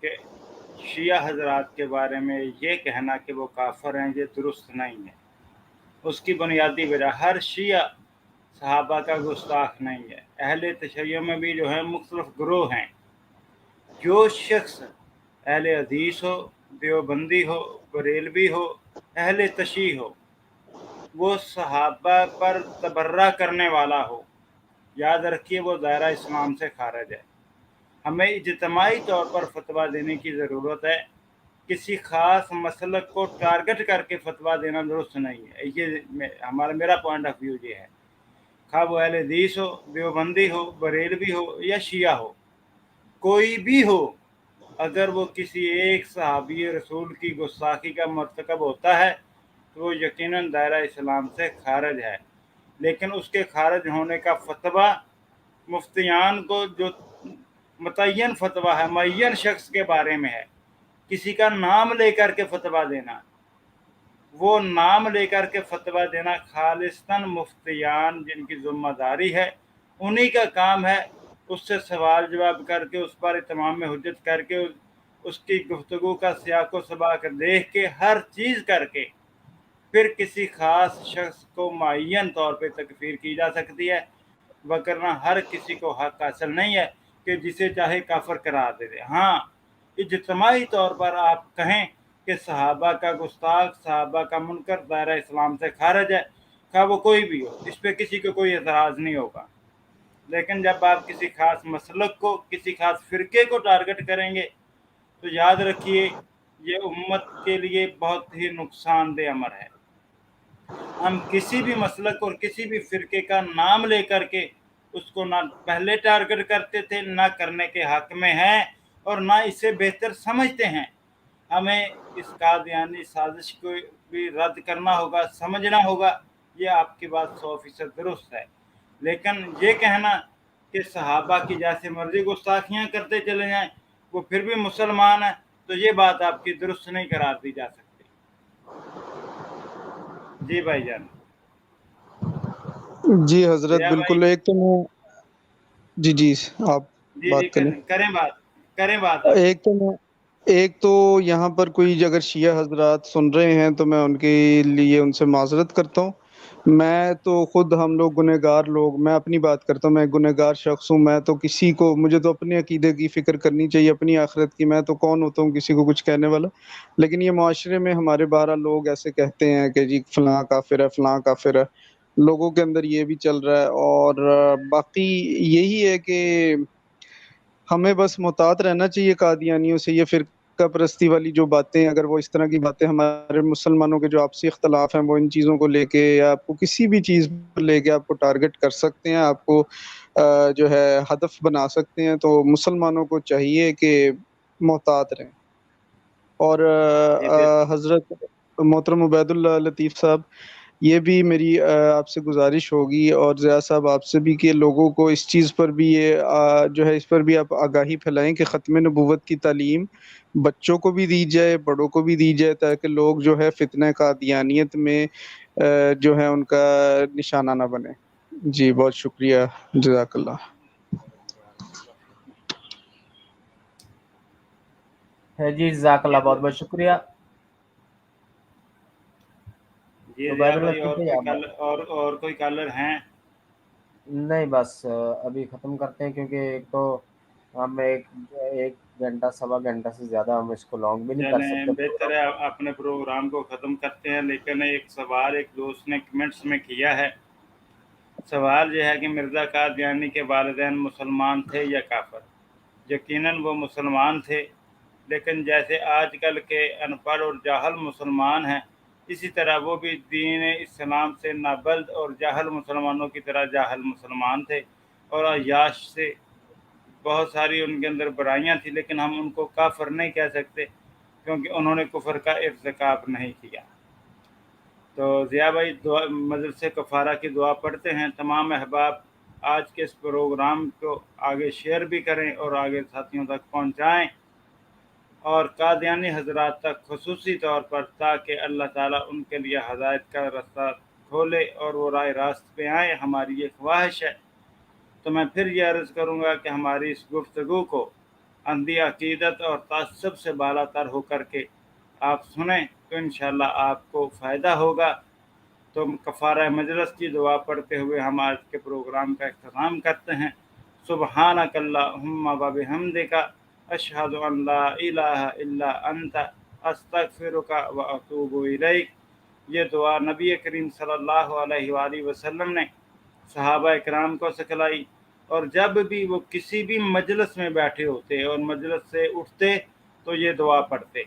کہ شیعہ حضرات کے بارے میں یہ کہنا کہ وہ کافر ہیں یہ درست نہیں ہے۔ اس کی بنیادی وجہ ہر شیعہ صحابہ کا گستاخ نہیں ہے۔ اہل تشیع میں بھی جو ہے مختلف گروہ ہیں۔ جو شخص اہل حدیث ہو، دیوبندی ہو، بریلوی ہو، اہل تشیع ہو، وہ صحابہ پر تبرہ کرنے والا ہو، یاد رکھیے وہ دائرہ اسلام سے خارج ہے۔ ہمیں اجتماعی طور پر فتویٰ دینے کی ضرورت ہے، کسی خاص مسلک کو ٹارگٹ کر کے فتویٰ دینا درست نہیں ہے۔ یہ میرا پوائنٹ آف ویو یہ ہے، خواہ وہ اہل حدیث ہو، دیوبندی ہو، بریلوی ہو یا شیعہ ہو، کوئی بھی ہو، اگر وہ کسی ایک صحابی رسول کی گستاخی کا مرتکب ہوتا ہے تو وہ یقیناً دائرہ اسلام سے خارج ہے۔ لیکن اس کے خارج ہونے کا فتویٰ مفتیان کو جو متعین فتویٰ ہے معین شخص کے بارے میں ہے، کسی کا نام لے کر کے فتویٰ دینا، وہ نام لے کر کے فتویٰ دینا خالصتاً مفتیان جن کی ذمہ داری ہے، انہی کا کام ہے۔ اس سے سوال جواب کر کے، اس پر اتمام حجت کر کے، اس کی گفتگو کا سیاق و سباق دیکھ کے، ہر چیز کر کے پھر کسی خاص شخص کو معین طور پہ تکفیر کی جا سکتی ہے، وگرنہ ہر کسی کو حق حاصل نہیں ہے کہ جسے چاہے کافر قرار دے دے۔ ہاں اجتماعی طور پر آپ کہیں کہ صحابہ کا گستاخ، صحابہ کا منکر دائرہ اسلام سے خارج ہے، خواہ وہ کوئی بھی ہو، اس پہ کسی کو کوئی اعتراض نہیں ہوگا۔ لیکن جب آپ کسی خاص مسلک کو، کسی خاص فرقے کو ٹارگٹ کریں گے تو یاد رکھیے یہ امت کے لیے بہت ہی نقصان دہ امر ہے۔ ہم کسی بھی مسلک اور کسی بھی فرقے کا نام لے کر کے اس کو نہ پہلے ٹارگٹ کرتے تھے، نہ کرنے کے حق میں ہیں اور نہ اسے بہتر سمجھتے ہیں۔ ہمیں اس قادیانی سازش کو بھی رد کرنا ہوگا، سمجھنا ہوگا۔ یہ آپ کی بات 100% درست ہے، لیکن یہ کہنا کہ صحابہ کی جیسے مرضی گستاخیاں کرتے چلے جائیں وہ پھر بھی مسلمان ہیں، تو یہ بات آپ کی درست نہیں قرار دی جا سکتی۔ جی بھائی جان۔ جی حضرت ضیاء بھائی، بالکل، ایک تو میں جی آپ جی بات کریں۔ کریں بات آپ۔ ایک تو یہاں پر کوئی اگر شیعہ حضرات سن رہے ہیں تو میں ان کے لیے ان سے معذرت کرتا ہوں۔ میں تو خود ہم لوگ گنہگار لوگ، میں اپنی بات کرتا ہوں، میں گنہگار شخص ہوں۔ میں تو کسی کو، مجھے تو اپنے عقیدے کی فکر کرنی چاہیے، اپنی آخرت کی۔ میں تو کون ہوتا ہوں کسی کو کچھ کہنے والا؟ لیکن یہ معاشرے میں ہمارے 12 لوگ ایسے کہتے ہیں کہ جی فلاں کافر ہے، فلاں کافر ہے، لوگوں کے اندر یہ بھی چل رہا ہے۔ اور باقی یہی ہے کہ ہمیں بس محتاط رہنا چاہیے قادیانیوں سے۔ یہ فرقہ پرستی والی جو باتیں، اگر وہ اس طرح کی باتیں ہمارے مسلمانوں کے جو آپسی اختلاف ہیں وہ ان چیزوں کو لے کے یا آپ کو کسی بھی چیز پر لے کے آپ کو ٹارگٹ کر سکتے ہیں، آپ کو جو ہے ہدف بنا سکتے ہیں، تو مسلمانوں کو چاہیے کہ محتاط رہیں۔ اور جی بالکل۔ حضرت محترم عبید اللہ لطیف صاحب، یہ بھی میری آپ سے گزارش ہوگی، اور ضیاء صاحب آپ سے بھی، کہ لوگوں کو اس چیز پر بھی یہ جو ہے اس پر بھی آپ آگاہی پھیلائیں کہ ختم نبوت کی تعلیم بچوں کو بھی دی جائے، بڑوں کو بھی دی جائے، تاکہ لوگ جو ہے فتنہ قادیانیت میں جو ہے ان کا نشانہ نہ بنے۔ جی بہت شکریہ، جزاک اللہ۔ جی جزاک اللہ، بہت بہت شکریہ۔ جی ضیاء عبید بھائی، اللہ اور ٹھیک ہے کوئی آپ؟ اور کوئی کالر ہیں؟ نہیں بس ابھی ختم کرتے ہیں، کیونکہ ایک تو ہم ایک گھنٹہ، سوا گھنٹہ سے زیادہ ہم اس کو لانگ بھی نہیں کر چلیں سکتے بہتر پروگرام۔ ہے اپنے پروگرام کو ختم کرتے ہیں، لیکن ایک سوال ایک دوست نے کمنٹس میں کیا ہے۔ سوال یہ ہے کہ مرزا قادیانی کے والدین مسلمان تھے یا کافر؟ یقیناً وہ مسلمان تھے، لیکن جیسے آج کل کے ان پڑھ اور جاہل مسلمان ہیں، اسی طرح وہ بھی دین اسلام سے نابلد اور جاہل مسلمانوں کی طرح جاہل مسلمان تھے، اور عیاش سے بہت ساری ان کے اندر برائیاں تھیں، لیکن ہم ان کو کافر نہیں کہہ سکتے کیونکہ انہوں نے کفر کا ارتکاب نہیں کیا۔ تو ضیاء بھائی مجلس کفارہ کی دعا پڑھتے ہیں۔ تمام احباب آج کے اس پروگرام کو آگے شیئر بھی کریں اور آگے ساتھیوں تک پہنچائیں، اور قادیانی حضرات تک خصوصی طور پر، تاکہ اللہ تعالیٰ ان کے لیے ہدایت کا راستہ کھولے اور وہ راہ راست پہ آئیں، ہماری یہ خواہش ہے۔ تو میں پھر یہ عرض کروں گا کہ ہماری اس گفتگو کو اندھی عقیدت اور تعصب سے بالا تر ہو کر کے آپ سنیں تو انشاءاللہ آپ کو فائدہ ہوگا۔ تو کفارہ مجلس کی دعا پڑھتے ہوئے ہم آج کے پروگرام کا اختتام کرتے ہیں۔ سبحانک اللہم و بحمدک، اشہد ان لا الہ الا انت، استغفرک و اتوب الیک۔ یہ دعا نبی کریم صلی اللہ علیہ وآلہ وسلم نے صحابہ اکرام کو سکھلائی، اور جب بھی وہ کسی بھی مجلس میں بیٹھے ہوتے اور مجلس سے اٹھتے تو یہ دعا پڑھتے۔